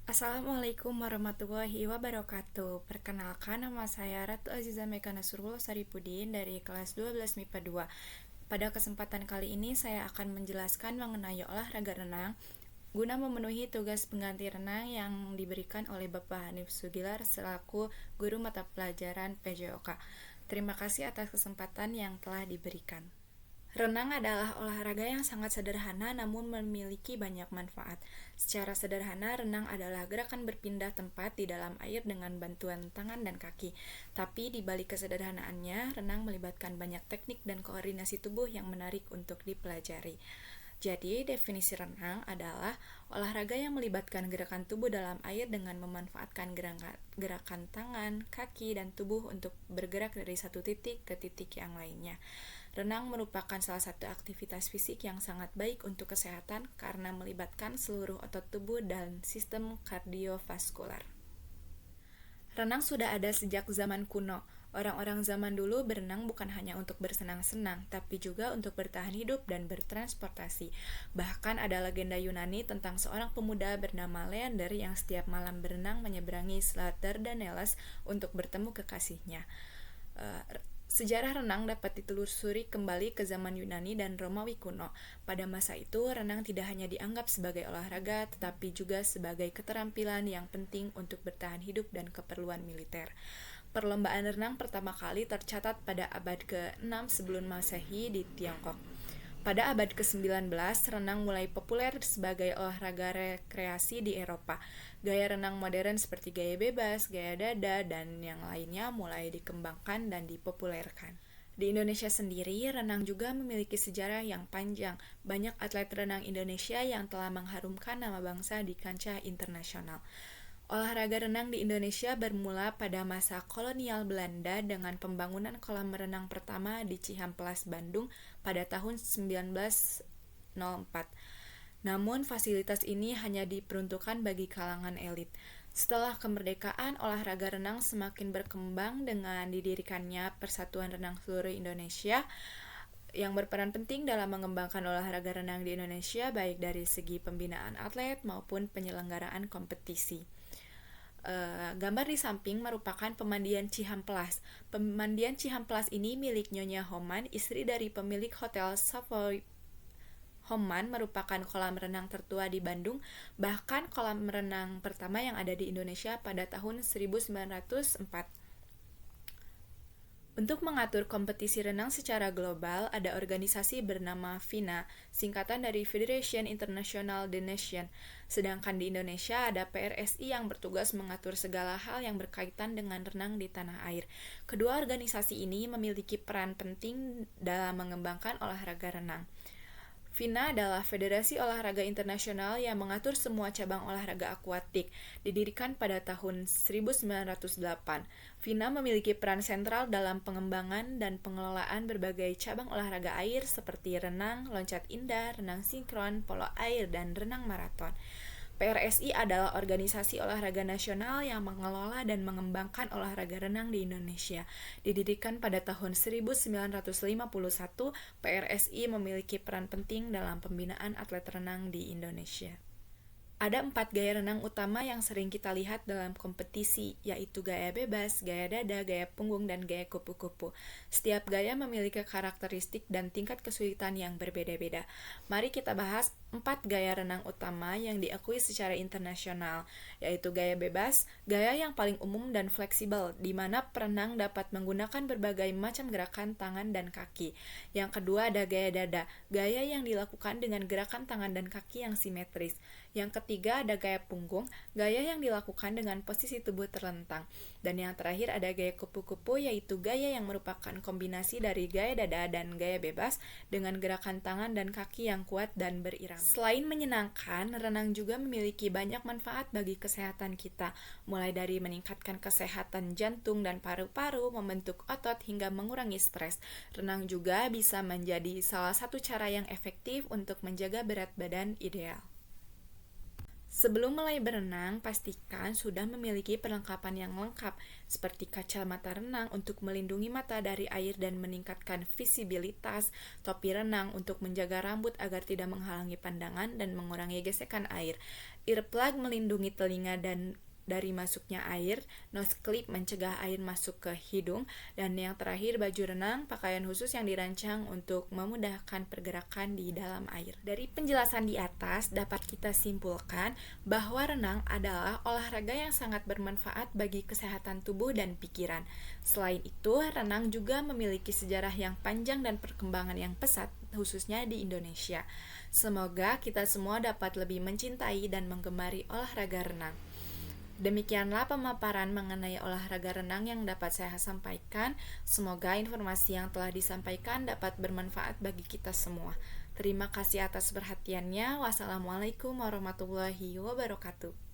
Assalamualaikum warahmatullahi wabarakatuh. Perkenalkan, nama saya Ratu Aziza Meka Nasrullah Saripudin dari kelas 12 MIPA 2. Pada kesempatan kali ini saya akan menjelaskan mengenai olahraga renang guna memenuhi tugas pengganti renang yang diberikan oleh Bapak Hanif Sugilar selaku guru mata pelajaran PJOK. Terima kasih atas kesempatan yang telah diberikan. Renang adalah olahraga yang sangat sederhana namun memiliki banyak manfaat. Secara sederhana, renang adalah gerakan berpindah tempat di dalam air dengan bantuan tangan dan kaki. Tapi di balik kesederhanaannya, renang melibatkan banyak teknik dan koordinasi tubuh yang menarik untuk dipelajari. Jadi, definisi renang adalah olahraga yang melibatkan gerakan tubuh dalam air dengan memanfaatkan gerakan tangan, kaki, dan tubuh untuk bergerak dari satu titik ke titik yang lainnya. Renang merupakan salah satu aktivitas fisik yang sangat baik untuk kesehatan karena melibatkan seluruh otot tubuh dan sistem kardiovaskular. Renang sudah ada sejak zaman kuno. Orang-orang zaman dulu berenang bukan hanya untuk bersenang-senang, tapi juga untuk bertahan hidup dan bertransportasi. Bahkan ada legenda Yunani tentang seorang pemuda bernama Leander yang setiap malam berenang menyeberangi Selat Dardanelles untuk bertemu kekasihnya. Sejarah renang dapat ditelusuri kembali ke zaman Yunani dan Romawi kuno. Pada masa itu, renang tidak hanya dianggap sebagai olahraga, tetapi juga sebagai keterampilan yang penting untuk bertahan hidup dan keperluan militer. Perlombaan renang pertama kali tercatat pada abad ke-6 sebelum Masehi di Tiongkok. Pada abad ke-19, renang mulai populer sebagai olahraga rekreasi di Eropa. Gaya renang modern seperti gaya bebas, gaya dada, dan yang lainnya mulai dikembangkan dan dipopulerkan. Di Indonesia sendiri, renang juga memiliki sejarah yang panjang. Banyak atlet renang Indonesia yang telah mengharumkan nama bangsa di kancah internasional. Olahraga renang di Indonesia bermula pada masa kolonial Belanda dengan pembangunan kolam renang pertama di Cihampelas, Bandung pada tahun 1904. Namun, fasilitas ini hanya diperuntukkan bagi kalangan elit. Setelah kemerdekaan, olahraga renang semakin berkembang dengan didirikannya Persatuan Renang Seluruh Indonesia yang berperan penting dalam mengembangkan olahraga renang di Indonesia baik dari segi pembinaan atlet maupun penyelenggaraan kompetisi. Gambar di samping merupakan pemandian Cihampelas. Pemandian Cihampelas ini milik Nyonya Homan, istri dari pemilik Hotel Savoy. Homan merupakan kolam renang tertua di Bandung, bahkan kolam renang pertama yang ada di Indonesia pada tahun 1904. Untuk mengatur kompetisi renang secara global, ada organisasi bernama FINA, singkatan dari Federation International de Nation. Sedangkan di Indonesia ada PRSI yang bertugas mengatur segala hal yang berkaitan dengan renang di tanah air. Kedua organisasi ini memiliki peran penting dalam mengembangkan olahraga renang. FINA adalah Federasi Olahraga Internasional yang mengatur semua cabang olahraga akuatik, didirikan pada tahun 1908. FINA memiliki peran sentral dalam pengembangan dan pengelolaan berbagai cabang olahraga air seperti renang, loncat indah, renang sinkron, polo air, dan renang maraton. PRSI adalah organisasi olahraga nasional yang mengelola dan mengembangkan olahraga renang di Indonesia. Didirikan pada tahun 1951, PRSI memiliki peran penting dalam pembinaan atlet renang di Indonesia. Ada 4 gaya renang utama yang sering kita lihat dalam kompetisi, yaitu gaya bebas, gaya dada, gaya punggung, dan gaya kupu-kupu. Setiap gaya memiliki karakteristik dan tingkat kesulitan yang berbeda-beda. Mari kita bahas 4 gaya renang utama yang diakui secara internasional, yaitu gaya bebas, gaya yang paling umum dan fleksibel, di mana perenang dapat menggunakan berbagai macam gerakan tangan dan kaki. Yang kedua ada gaya dada, gaya yang dilakukan dengan gerakan tangan dan kaki yang simetris. Yang ketiga ada gaya punggung, gaya yang dilakukan dengan posisi tubuh terlentang. Dan yang terakhir ada gaya kupu-kupu, yaitu gaya yang merupakan kombinasi dari gaya dada dan gaya bebas dengan gerakan tangan dan kaki yang kuat dan berirama. Selain menyenangkan, renang juga memiliki banyak manfaat bagi kesehatan kita, mulai dari meningkatkan kesehatan jantung dan paru-paru, membentuk otot hingga mengurangi stres. Renang juga bisa menjadi salah satu cara yang efektif untuk menjaga berat badan ideal. Sebelum mulai berenang, pastikan sudah memiliki perlengkapan yang lengkap, seperti kacamata renang untuk melindungi mata dari air dan meningkatkan visibilitas, topi renang untuk menjaga rambut agar tidak menghalangi pandangan dan mengurangi gesekan air, Earplug melindungi telinga dan dari masuknya air, nose clip mencegah air masuk ke hidung, dan yang terakhir baju renang, pakaian khusus yang dirancang untuk memudahkan pergerakan di dalam air. Dari penjelasan di atas dapat kita simpulkan bahwa renang adalah olahraga yang sangat bermanfaat bagi kesehatan tubuh dan pikiran. Selain itu, renang juga memiliki sejarah yang panjang dan perkembangan yang pesat, khususnya di Indonesia. Semoga kita semua dapat lebih mencintai dan menggemari olahraga renang. Demikianlah pemaparan mengenai olahraga renang yang dapat saya sampaikan. Semoga informasi yang telah disampaikan dapat bermanfaat bagi kita semua. Terima kasih atas perhatiannya. Wassalamualaikum warahmatullahi wabarakatuh.